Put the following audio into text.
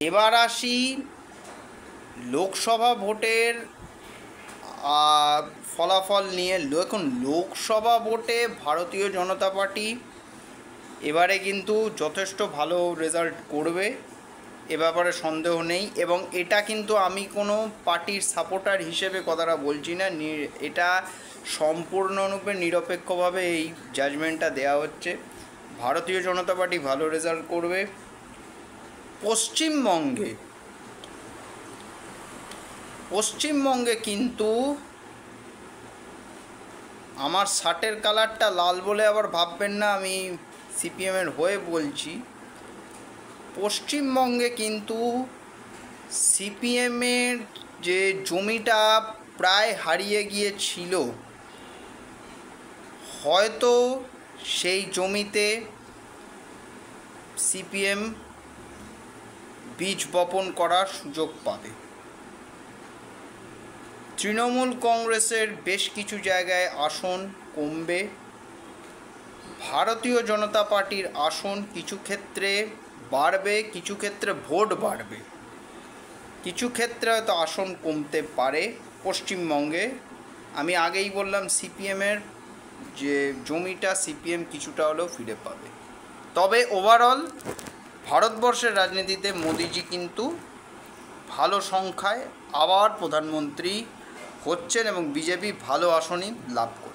এবার আসি লোকসভা ভোটের ফলাফল নিয়ে। এখন লোকসভা ভোটে ভারতীয় জনতা পার্টি এবারে কিন্তু যথেষ্ট ভালো রেজাল্ট করবে, এ ব্যাপারে সন্দেহ নেই। এবং এটা কিন্তু আমি কোনো পার্টির সাপোর্টার হিসেবে কথাটা বলছি না, এটা সম্পূর্ণরূপে নিরপেক্ষভাবে এই জাজমেন্টটা দেওয়া হচ্ছে। ভারতীয় জনতা পার্টি ভালো রেজাল্ট করবে। পশ্চিমবঙ্গে কিন্তু আমার শার্টের কালারটা লাল বলে আবার ভাববেন না আমি সিপিএমের হয়ে বলছি। পশ্চিমবঙ্গে কিন্তু সিপিএমের যে জমিটা প্রায় হারিয়ে গিয়েছিল, হয়তো সেই জমিতে সিপিএম বীজ বপন করার সুযোগ পাবে। তৃণমূল কংগ্রেসের বেশ কিছু জায়গায় আসন কমবে। ভারতীয় জনতা পার্টির আসন কিছু ক্ষেত্রে বাড়বে, কিছু ক্ষেত্রে ভোট বাড়বে, কিছু ক্ষেত্রে হয়তো আসন কমতে পারে পশ্চিমবঙ্গে। আমি আগেই বললাম সিপিএমের যে জমিটা সিপিএম কিছুটা হলেও ফিরে পাবে। তবে ওভারঅল ভারতবর্ষের রাজনীতিতে মোদিজি কিন্তু ভালো সংখ্যায় আবার প্রধানমন্ত্রী হচ্ছেন এবং বিজেপি ভালো আসনই লাভ করছে।